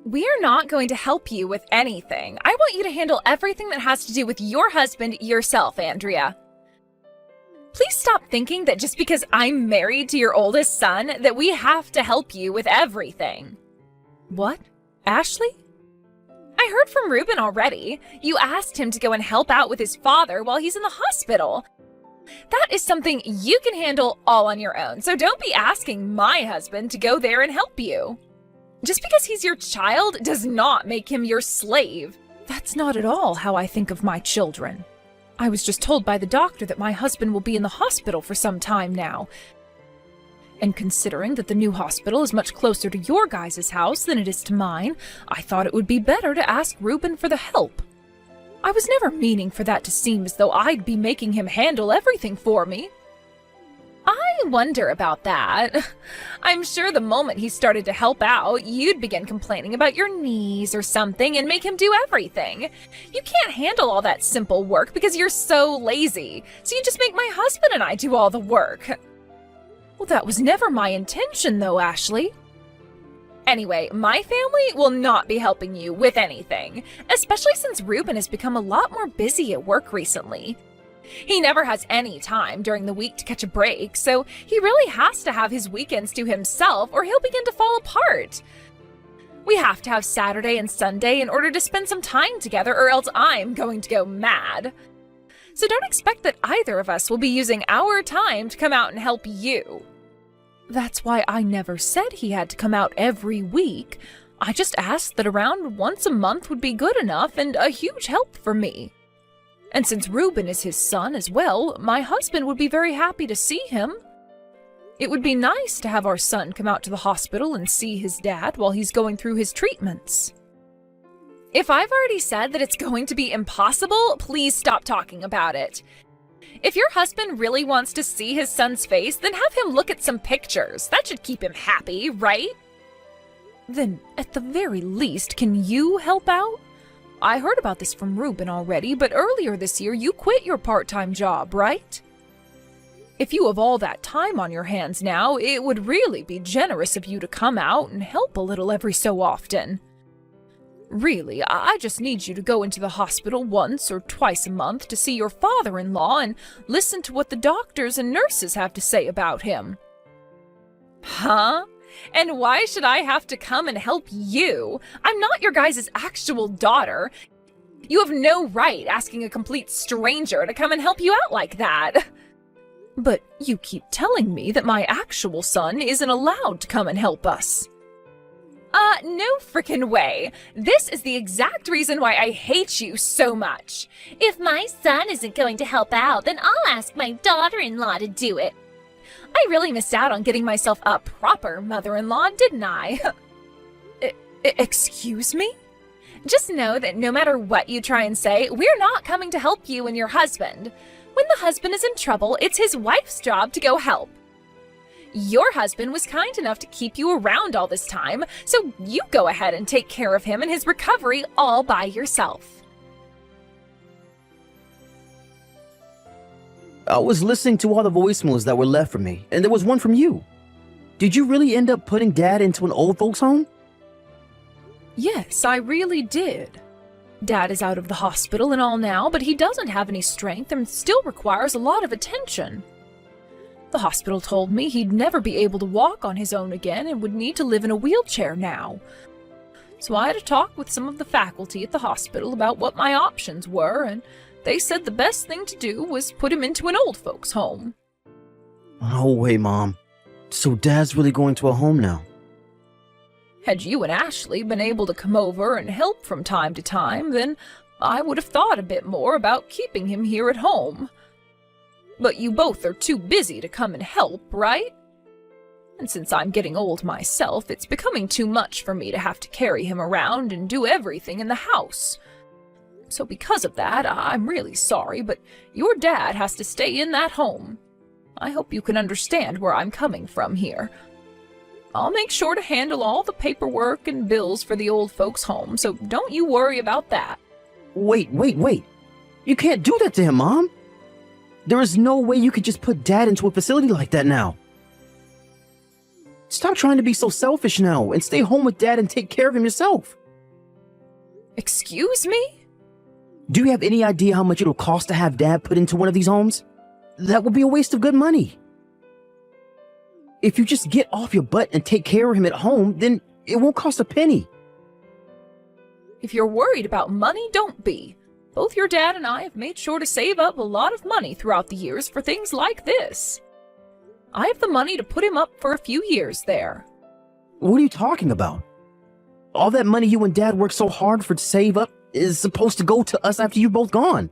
We're not going to help you with anything. I want you to handle everything that has to do with your husband yourself, Andrea. Please stop thinking that just because I'm married to your oldest son, that we have to help you with everything. What? Ashley? I heard from Ruben already. You asked him to go and help out with his father while he's in the hospital. That is something you can handle all on your own, so don't be asking my husband to go there and help you. Just because he's your child does not make him your slave. That's not at all how I think of my children. I was just told by the doctor that my husband will be in the hospital for some time now. And considering that the new hospital is much closer to your guys' house than it is to mine, I thought it would be better to ask Ruben for the help. I was never meaning for that to seem as though I'd be making him handle everything for me. I wonder about that. I'm sure the moment he started to help out, you'd begin complaining about your knees or something and make him do everything. You can't handle all that simple work because you're so lazy, so you just make my husband and I do all the work. Well, that was never my intention, though, Ashley. Anyway, my family will not be helping you with anything, especially since Ruben has become a lot more busy at work recently. He never has any time during the week to catch a break, so he really has to have his weekends to himself or he'll begin to fall apart. We have to have Saturday and Sunday in order to spend some time together, or else I'm going to go mad. So don't expect that either of us will be using our time to come out and help you. That's why I never said he had to come out every week. I just asked that around once a month would be good enough and a huge help for me. And since Ruben is his son as well, my husband would be very happy to see him. It would be nice to have our son come out to the hospital and see his dad while he's going through his treatments. If I've already said that it's going to be impossible, please stop talking about it. If your husband really wants to see his son's face, then have him look at some pictures. That should keep him happy, right? Then, at the very least, can you help out? I heard about this from Ruben already, but earlier this year you quit your part-time job, right? If you have all that time on your hands now, it would really be generous of you to come out and help a little every so often. Really, I just need you to go into the hospital once or twice a month to see your father-in-law and listen to what the doctors and nurses have to say about him. Huh? And why should I have to come and help you? I'm not your guys' actual daughter. You have no right asking a complete stranger to come and help you out like that. But you keep telling me that my actual son isn't allowed to come and help us. No frickin' way. This is the exact reason why I hate you so much. If my son isn't going to help out, then I'll ask my daughter-in-law to do it. I really missed out on getting myself a proper mother-in-law, didn't I? Excuse me? Just know that no matter what you try and say, we're not coming to help you and your husband. When the husband is in trouble, it's his wife's job to go help. Your husband was kind enough to keep you around all this time, so you go ahead and take care of him and his recovery all by yourself. I was listening to all the voicemails that were left for me, and there was one from you. Did you really end up putting Dad into an old folks home? Yes, I really did. Dad is out of the hospital and all now, but he doesn't have any strength and still requires a lot of attention. The hospital told me he'd never be able to walk on his own again and would need to live in a wheelchair now. So I had a talk with some of the faculty at the hospital about what my options were, and they said the best thing to do was put him into an old folks' home. No way, Mom. So Dad's really going to a home now? Had you and Ashley been able to come over and help from time to time, then I would have thought a bit more about keeping him here at home. But you both are too busy to come and help, right? And since I'm getting old myself, it's becoming too much for me to have to carry him around and do everything in the house. So because of that, I'm really sorry, but your dad has to stay in that home. I hope you can understand where I'm coming from here. I'll make sure to handle all the paperwork and bills for the old folks' home, so don't you worry about that. Wait. You can't do that to him, Mom. There is no way you could just put Dad into a facility like that now. Stop trying to be so selfish now and stay home with Dad and take care of him yourself. Excuse me? Do you have any idea how much it'll cost to have Dad put into one of these homes? That would be a waste of good money. If you just get off your butt and take care of him at home, then it won't cost a penny. If you're worried about money, don't be. Both your dad and I have made sure to save up a lot of money throughout the years for things like this. I have the money to put him up for a few years there. What are you talking about? All that money you and Dad worked so hard for to save up is supposed to go to us after you're both gone.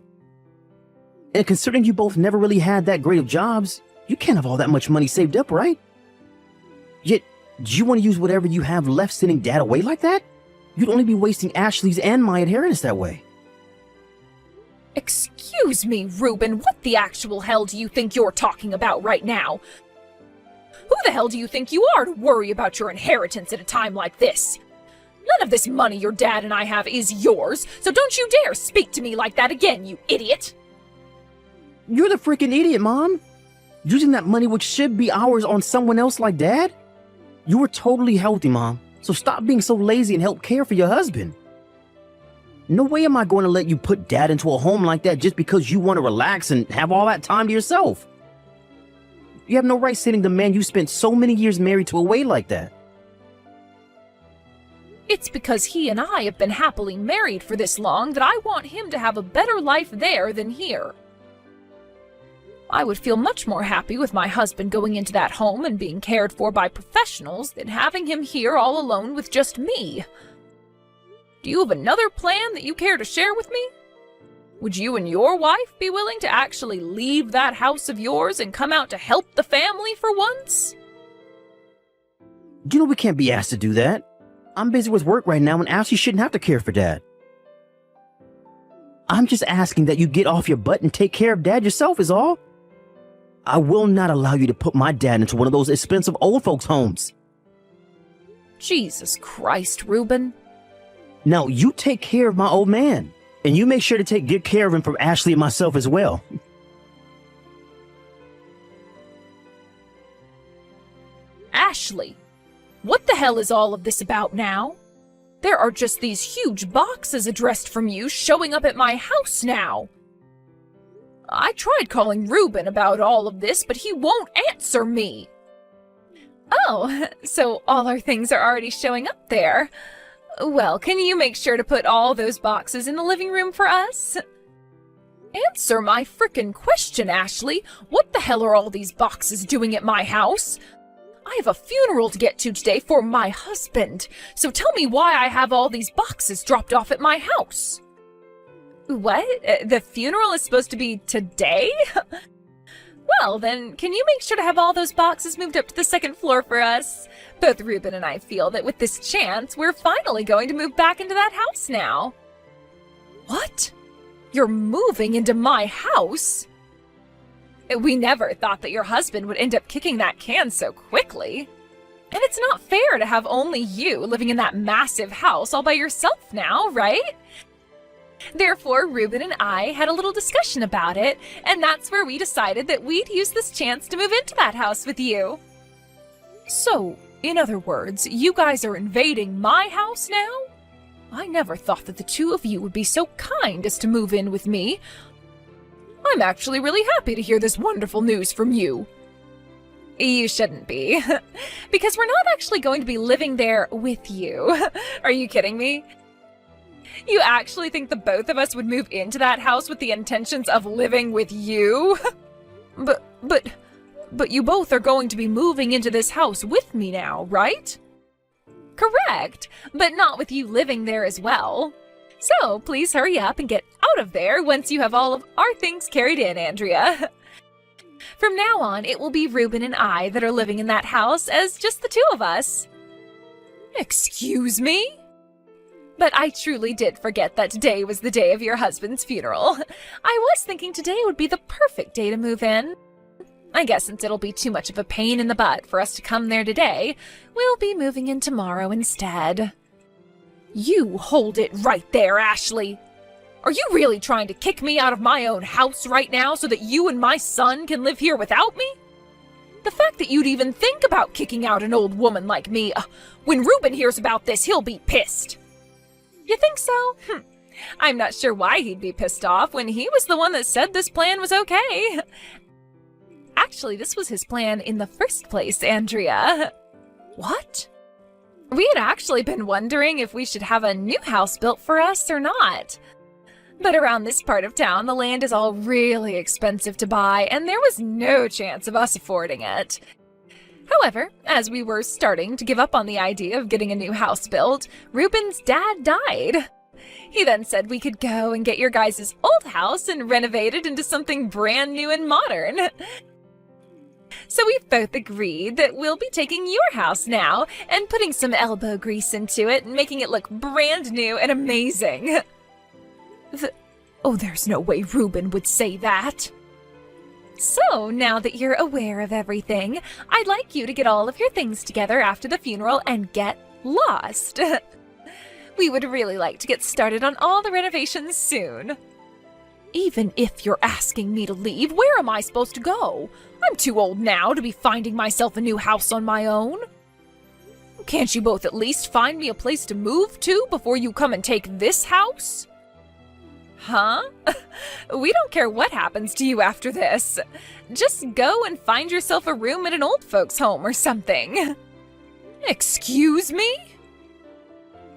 And considering you both never really had that great of jobs, you can't have all that much money saved up, right? Yet, do you want to use whatever you have left sending Dad away like that? You'd only be wasting Ashley's and my inheritance that way. Excuse me, Reuben, what the actual hell do you think you're talking about right now? Who the hell do you think you are to worry about your inheritance at a time like this? None of this money your dad and I have is yours, so don't you dare speak to me like that again, you idiot! You're the freaking idiot, Mom! Using that money which should be ours on someone else like Dad? You were totally healthy, Mom, so stop being so lazy and help care for your husband. No way am I going to let you put Dad into a home like that just because you want to relax and have all that time to yourself. You have no right sending the man you spent so many years married to away like that. It's because he and I have been happily married for this long that I want him to have a better life there than here. I would feel much more happy with my husband going into that home and being cared for by professionals than having him here all alone with just me. Do you have another plan that you care to share with me? Would you and your wife be willing to actually leave that house of yours and come out to help the family for once? You know we can't be asked to do that. I'm busy with work right now and Ashley shouldn't have to care for Dad. I'm just asking that you get off your butt and take care of Dad yourself is all. I will not allow you to put my dad into one of those expensive old folks' homes. Jesus Christ, Reuben. Now, you take care of my old man, and you make sure to take good care of him from Ashley and myself as well. Ashley, what the hell is all of this about now? There are just these huge boxes addressed from you showing up at my house now. I tried calling Reuben about all of this, but he won't answer me. Oh, so all our things are already showing up there. Well, can you make sure to put all those boxes in the living room for us? Answer my frickin' question, Ashley. What the hell are all these boxes doing at my house? I have a funeral to get to today for my husband, so tell me why I have all these boxes dropped off at my house. What? The funeral is supposed to be today? Well, then, can you make sure to have all those boxes moved up to the second floor for us? Both Reuben and I feel that with this chance, we're finally going to move back into that house now. What? You're moving into my house? We never thought that your husband would end up kicking that can so quickly. And it's not fair to have only you living in that massive house all by yourself now, right? Therefore, Reuben and I had a little discussion about it, and that's where we decided that we'd use this chance to move into that house with you. So, in other words, you guys are invading my house now? I never thought that the two of you would be so kind as to move in with me. I'm actually really happy to hear this wonderful news from you. You shouldn't be, because we're not actually going to be living there with you. Are you kidding me? You actually think the both of us would move into that house with the intentions of living with you? But you both are going to be moving into this house with me now, right? Correct, but not with you living there as well. So please hurry up and get out of there once you have all of our things carried in, Andrea. From now on, it will be Reuben and I that are living in that house as just the two of us. Excuse me? But I truly did forget that today was the day of your husband's funeral. I was thinking today would be the perfect day to move in. I guess since it'll be too much of a pain in the butt for us to come there today, we'll be moving in tomorrow instead. You hold it right there, Ashley. Are you really trying to kick me out of my own house right now so that you and my son can live here without me? The fact that you'd even think about kicking out an old woman like me, when Reuben hears about this, he'll be pissed. You think so? I'm not sure why he'd be pissed off when he was the one that said this plan was okay. Actually, this was his plan in the first place, Andrea. What? We had actually been wondering if we should have a new house built for us or not. But around this part of town, the land is all really expensive to buy, and there was no chance of us affording it. However, as we were starting to give up on the idea of getting a new house built, Reuben's dad died. He then said we could go and get your guys' old house and renovate it into something brand new and modern. So we've both agreed that we'll be taking your house now and putting some elbow grease into it and making it look brand new and amazing. There's no way Reuben would say that. So, now that you're aware of everything, I'd like you to get all of your things together after the funeral and get lost. We would really like to get started on all the renovations soon. Even if you're asking me to leave, where am I supposed to go? I'm too old now to be finding myself a new house on my own. Can't you both at least find me a place to move to before you come and take this house? Huh? We don't care what happens to you after this. Just go and find yourself a room at an old folks' home or something. Excuse me?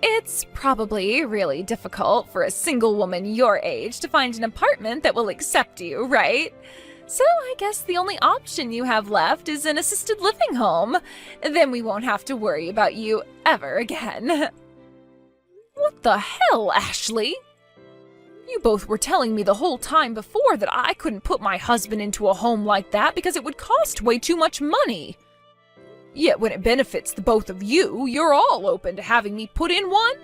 It's probably really difficult for a single woman your age to find an apartment that will accept you, right? So I guess the only option you have left is an assisted living home. Then we won't have to worry about you ever again. What the hell, Ashley? You both were telling me the whole time before that I couldn't put my husband into a home like that because it would cost way too much money. Yet when it benefits the both of you, you're all open to having me put in one?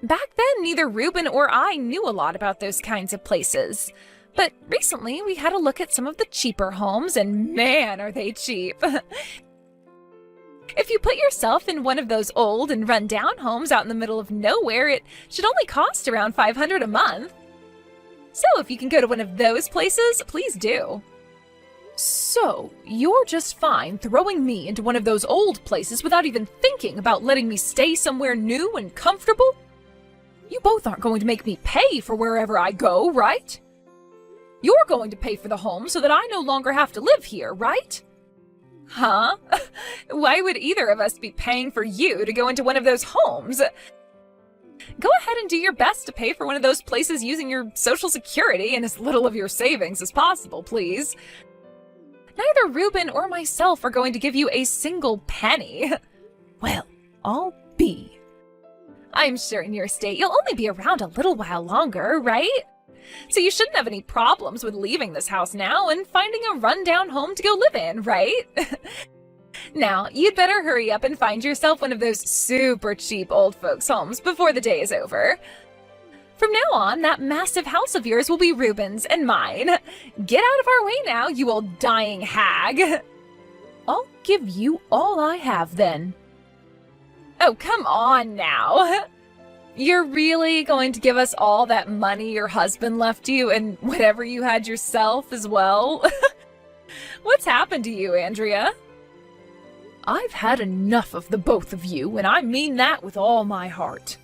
Back then, neither Reuben or I knew a lot about those kinds of places. But recently, we had a look at some of the cheaper homes, and man, are they cheap. If you put yourself in one of those old and run-down homes out in the middle of nowhere, it should only cost around $500 a month. So if you can go to one of those places, please do. So, you're just fine throwing me into one of those old places without even thinking about letting me stay somewhere new and comfortable? You both aren't going to make me pay for wherever I go, right? You're going to pay for the home so that I no longer have to live here, right? Huh? Why would either of us be paying for you to go into one of those homes? Go ahead and do your best to pay for one of those places using your Social Security and as little of your savings as possible, please. Neither Reuben or myself are going to give you a single penny. Well, I'll be. I'm sure in your state you'll only be around a little while longer, right? So you shouldn't have any problems with leaving this house now and finding a rundown home to go live in, right? Now, you'd better hurry up and find yourself one of those super cheap old folks' homes before the day is over. From now on, that massive house of yours will be Reuben's and mine. Get out of our way now, you old dying hag. I'll give you all I have then. Oh, come on now. You're really going to give us all that money your husband left you and whatever you had yourself as well? What's happened to you, Andrea? I've had enough of the both of you, and I mean that with all my heart.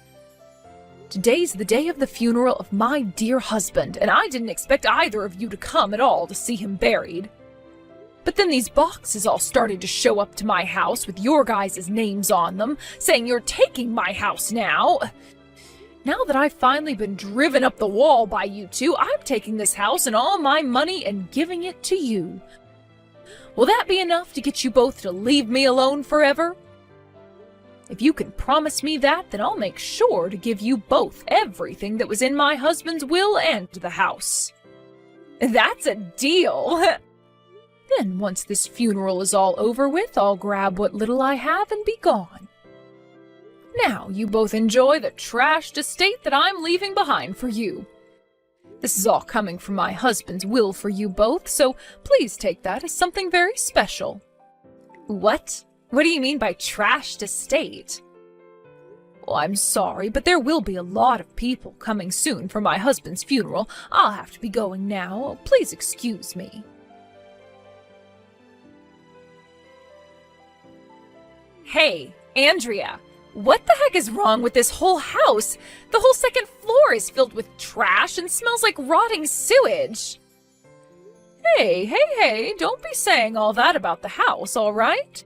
Today's the day of the funeral of my dear husband, and I didn't expect either of you to come at all to see him buried. But then these boxes all started to show up to my house with your guys' names on them, saying you're taking my house now. Now that I've finally been driven up the wall by you two, I'm taking this house and all my money and giving it to you. Will that be enough to get you both to leave me alone forever? If you can promise me that, then I'll make sure to give you both everything that was in my husband's will and the house. That's a deal! Then once this funeral is all over with, I'll grab what little I have and be gone. Now you both enjoy the trashed estate that I'm leaving behind for you. This is all coming from my husband's will for you both, so please take that as something very special. What? What do you mean by trashed estate? Well, I'm sorry, but there will be a lot of people coming soon for my husband's funeral. I'll have to be going now. Please excuse me. Hey, Andrea, what the heck is wrong with this whole house? The whole second floor is filled with trash and smells like rotting sewage. Hey, don't be saying all that about the house, all right?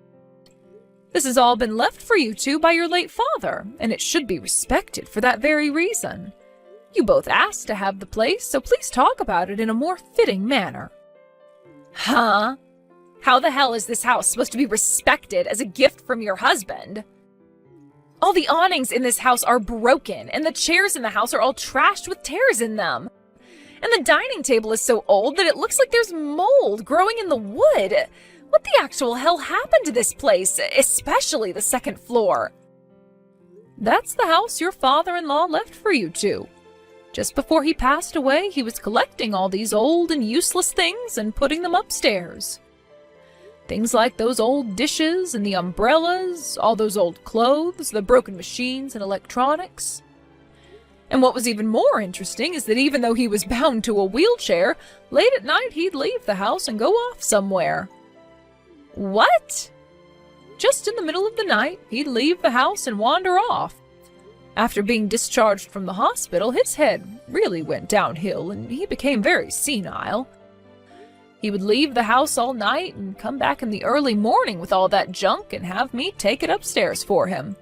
This has all been left for you two by your late father, and it should be respected for that very reason. You both asked to have the place, so please talk about it in a more fitting manner. Huh? How the hell is this house supposed to be respected as a gift from your husband? All the awnings in this house are broken, and the chairs in the house are all trashed with tears in them. And the dining table is so old that it looks like there's mold growing in the wood. What the actual hell happened to this place, especially the second floor? That's the house your father-in-law left for you two. Just before he passed away, he was collecting all these old and useless things and putting them upstairs. Things like those old dishes and the umbrellas, all those old clothes, the broken machines and electronics. And what was even more interesting is that even though he was bound to a wheelchair, late at night he'd leave the house and go off somewhere. What? Just in the middle of the night, he'd leave the house and wander off. After being discharged from the hospital, his head really went downhill and he became very senile. He would leave the house all night and come back in the early morning with all that junk and have me take it upstairs for him.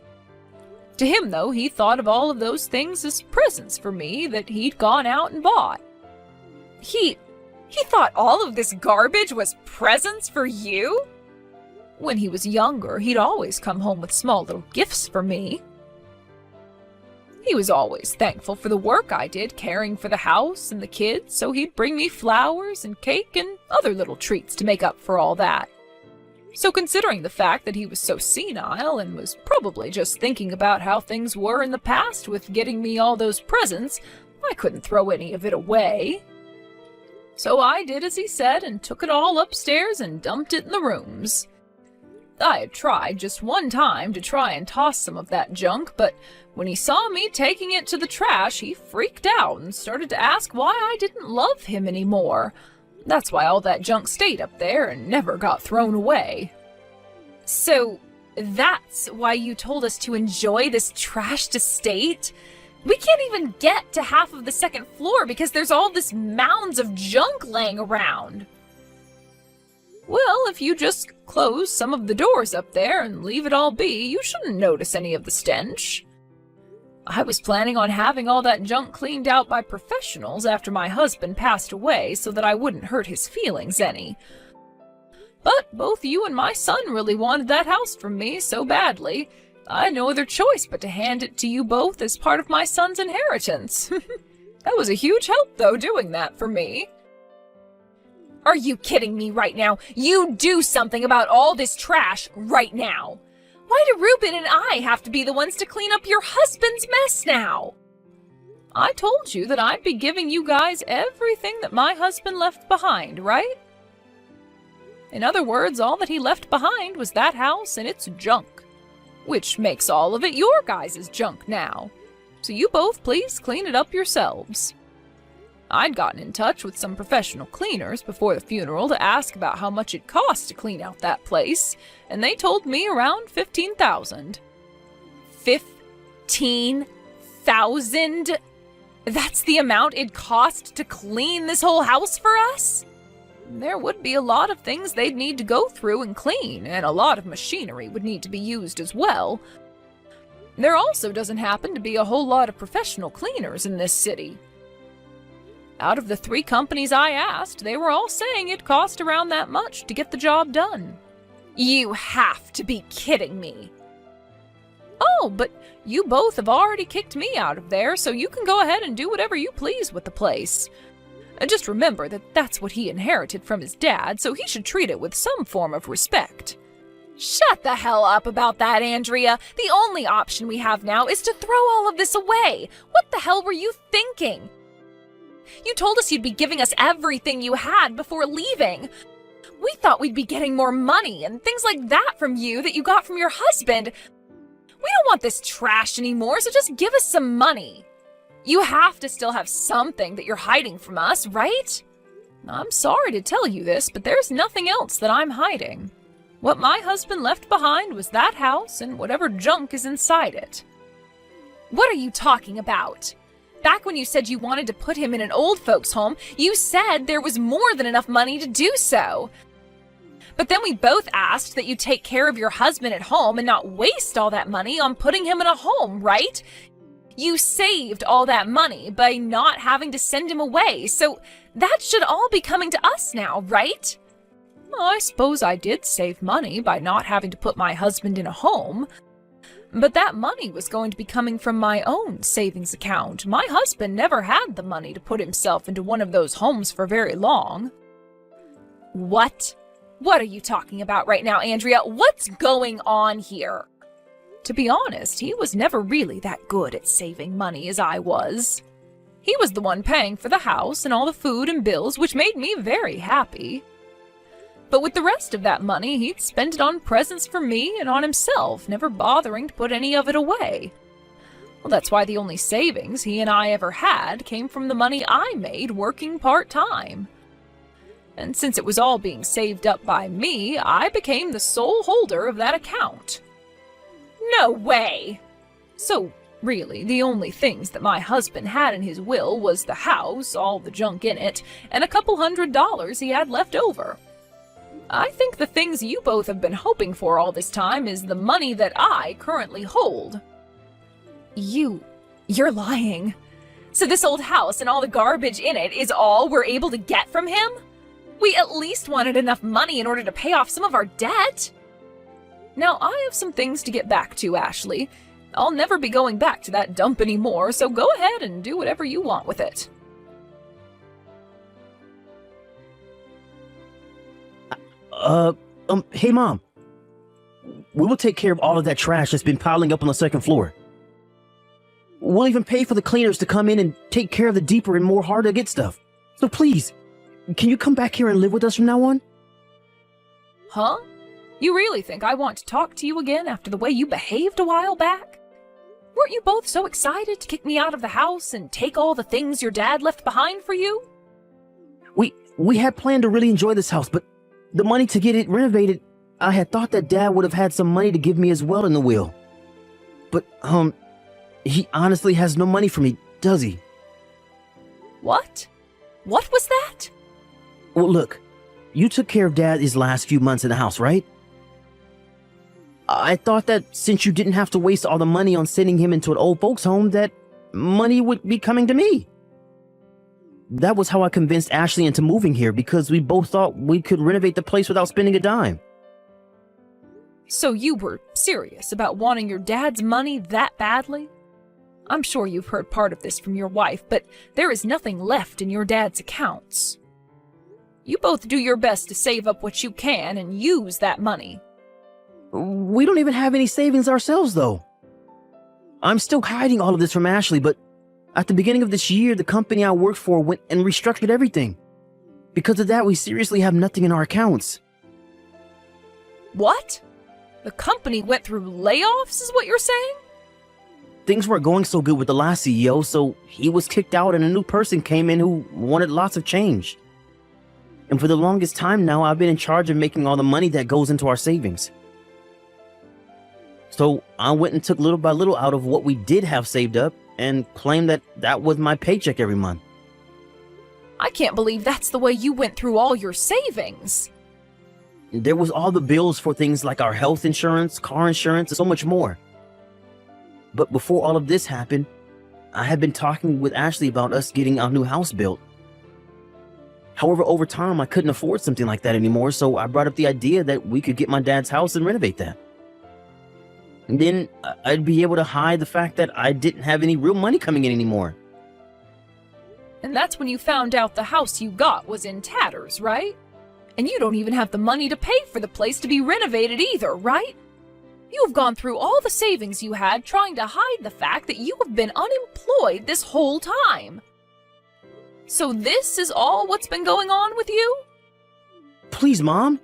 To him, though, he thought of all of those things as presents for me that he'd gone out and bought. He thought all of this garbage was presents for you? When he was younger, he'd always come home with small little gifts for me. He was always thankful for the work I did caring for the house and the kids, so he'd bring me flowers and cake and other little treats to make up for all that. So considering the fact that he was so senile and was probably just thinking about how things were in the past with getting me all those presents, I couldn't throw any of it away. So I did as he said and took it all upstairs and dumped it in the rooms. I had tried just one time to try and toss some of that junk, but when he saw me taking it to the trash, he freaked out and started to ask why I didn't love him anymore. That's why all that junk stayed up there and never got thrown away. So that's why you told us to enjoy this trashed estate? We can't even get to half of the second floor because there's all this mounds of junk laying around. Well, if you just close some of the doors up there and leave it all be, you shouldn't notice any of the stench. I was planning on having all that junk cleaned out by professionals after my husband passed away so that I wouldn't hurt his feelings any. But both you and my son really wanted that house from me so badly, I had no other choice but to hand it to you both as part of my son's inheritance. That was a huge help, though, doing that for me. Are you kidding me right now? You do something about all this trash right now. Why do Ruben and I have to be the ones to clean up your husband's mess now? I told you that I'd be giving you guys everything that my husband left behind, right? In other words, all that he left behind was that house and its junk, which makes all of it your guys' junk now. So you both please clean it up yourselves. I'd gotten in touch with some professional cleaners before the funeral to ask about how much it cost to clean out that place, and they told me around $15,000. $15,000? That's the amount it cost to clean this whole house for us? There would be a lot of things they'd need to go through and clean, and a lot of machinery would need to be used as well. There also doesn't happen to be a whole lot of professional cleaners in this city. Out of the 3 companies I asked, they were all saying it cost around that much to get the job done. You have to be kidding me. Oh, but you both have already kicked me out of there, so you can go ahead and do whatever you please with the place. And just remember that that's what he inherited from his dad, so he should treat it with some form of respect. Shut the hell up about that, Andrea. The only option we have now is to throw all of this away. What the hell were you thinking? You told us you'd be giving us everything you had before leaving. We thought we'd be getting more money and things like that from you that you got from your husband. We don't want this trash anymore, so just give us some money. You have to still have something that you're hiding from us, right? I'm sorry to tell you this, but there's nothing else that I'm hiding. What my husband left behind was that house and whatever junk is inside it. What are you talking about? Back when you said you wanted to put him in an old folks' home, you said there was more than enough money to do so. But then we both asked that you take care of your husband at home and not waste all that money on putting him in a home, right? You saved all that money by not having to send him away, so that should all be coming to us now, right? Well, I suppose I did save money by not having to put my husband in a home. But that money was going to be coming from my own savings account. My husband never had the money to put himself into one of those homes for very long. What? What are you talking about right now, Andrea? What's going on here? To be honest, he was never really that good at saving money as I was. He was the one paying for the house and all the food and bills, which made me very happy. But with the rest of that money, he'd spend it on presents for me and on himself, never bothering to put any of it away. Well, that's why the only savings he and I ever had came from the money I made working part-time. And since it was all being saved up by me, I became the sole holder of that account. No way! So, really, the only things that my husband had in his will was the house, all the junk in it, and a couple $100 he had left over. I think the things you both have been hoping for all this time is the money that I currently hold. You're lying. So this old house and all the garbage in it is all we're able to get from him? We at least wanted enough money in order to pay off some of our debt. Now, I have some things to get back to, Ashley. I'll never be going back to that dump anymore, so go ahead and do whatever you want with it. Hey, Mom. We will take care of all of that trash that's been piling up on the second floor. We'll even pay for the cleaners to come in and take care of the deeper and more hard-to-get stuff. So please, can you come back here and live with us from now on? Huh? You really think I want to talk to you again after the way you behaved a while back? Weren't you both so excited to kick me out of the house and take all the things your dad left behind for you? We had planned to really enjoy this house, but the money to get it renovated, I had thought that Dad would have had some money to give me as well in the will. But, he honestly has no money for me, does he? What? What was that? Well, look, you took care of Dad his last few months in the house, right? I thought that since you didn't have to waste all the money on sending him into an old folks' home, that money would be coming to me. That was how I convinced Ashley into moving here, because we both thought we could renovate the place without spending a dime. So you were serious about wanting your dad's money that badly? I'm sure you've heard part of this from your wife, but there is nothing left in your dad's accounts. You both do your best to save up what you can and use that money. We don't even have any savings ourselves, though. I'm still hiding all of this from Ashley, but at the beginning of this year, the company I worked for went and restructured everything. Because of that, we seriously have nothing in our accounts. What? The company went through layoffs, is what you're saying? Things weren't going so good with the last CEO, so he was kicked out and a new person came in who wanted lots of change. And for the longest time now, I've been in charge of making all the money that goes into our savings. So I went and took little by little out of what we did have saved up and claimed that that was my paycheck every month. I can't believe that's the way you went through all your savings. There was all the bills for things like our health insurance, car insurance, and so much more. But before all of this happened, I had been talking with Ashley about us getting our new house built. However, over time, I couldn't afford something like that anymore, so I brought up the idea that we could get my dad's house and renovate that. And then I'd be able to hide the fact that I didn't have any real money coming in anymore. And that's when you found out the house you got was in tatters, right? And you don't even have the money to pay for the place to be renovated either, right? You have gone through all the savings you had trying to hide the fact that you have been unemployed this whole time. So this is all what's been going on with you? Please, Mom.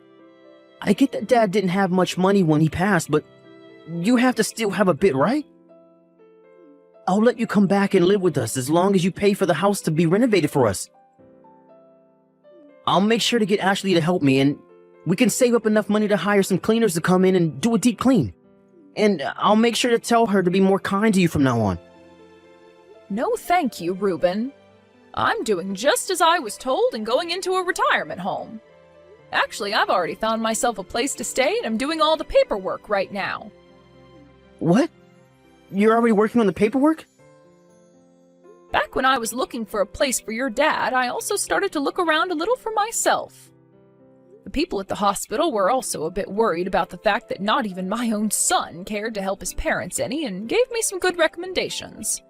I get that Dad didn't have much money when he passed, but you have to still have a bit, right? I'll let you come back and live with us as long as you pay for the house to be renovated for us. I'll make sure to get Ashley to help me, and We can save up enough money to hire some cleaners to come in and do a deep clean. And I'll make sure to tell her to be more kind to you from now on. No thank you, Reuben. I'm doing just as I was told and going into a retirement home. Actually, I've already found myself a place to stay and I'm doing all the paperwork right now. What? You're already working on the paperwork? Back when I was looking for a place for your dad, I also started to look around a little for myself. The people at the hospital were also a bit worried about the fact that not even my own son cared to help his parents any and gave me some good recommendations.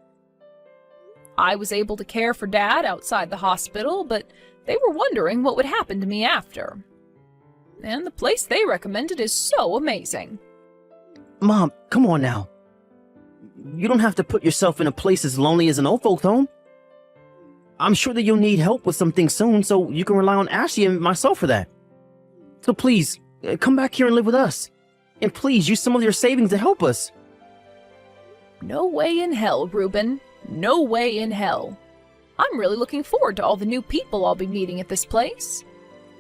I was able to care for Dad outside the hospital, but they were wondering what would happen to me after. And the place they recommended is so amazing. Mom, come on now. You don't have to put yourself in a place as lonely as an old folks home. I'm sure that you'll need help with some things soon, so you can rely on Ashley and myself for that. So please, come back here and live with us. And please, use some of your savings to help us. No way in hell, Reuben. No way in hell. I'm really looking forward to all the new people I'll be meeting at this place.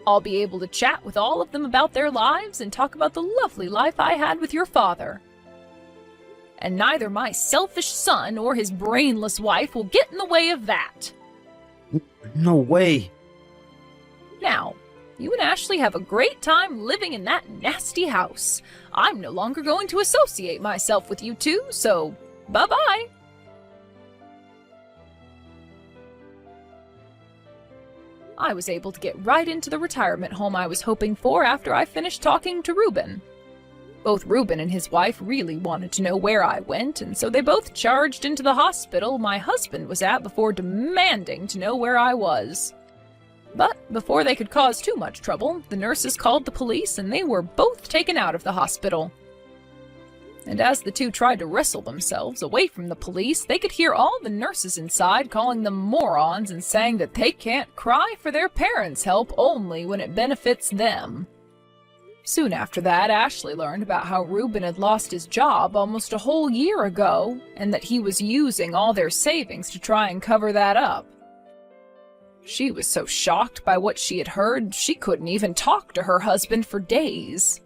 I'll be able to chat with all of them about their lives and talk about the lovely life I had with your father. And neither my selfish son or his brainless wife will get in the way of that. No way. Now, you and Ashley have a great time living in that nasty house. I'm no longer going to associate myself with you two, so bye-bye. I was able to get right into the retirement home I was hoping for after I finished talking to Reuben. Both Reuben and his wife really wanted to know where I went, and so they both charged into the hospital my husband was at before demanding to know where I was. But before they could cause too much trouble, the nurses called the police and they were both taken out of the hospital. And as the two tried to wrestle themselves away from the police, they could hear all the nurses inside calling them morons and saying that they can't cry for their parents' help only when it benefits them. Soon after that, Ashley learned about how Reuben had lost his job almost a whole year ago, and that he was using all their savings to try and cover that up. She was so shocked by what she had heard, she couldn't even talk to her husband for days.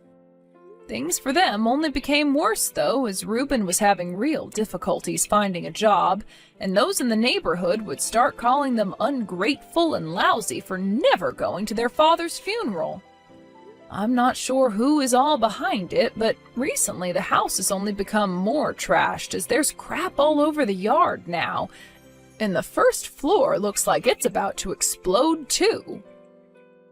Things for them only became worse, though, as Reuben was having real difficulties finding a job, and those in the neighborhood would start calling them ungrateful and lousy for never going to their father's funeral. I'm not sure who is all behind it, but recently the house has only become more trashed as there's crap all over the yard now, and the first floor looks like it's about to explode too.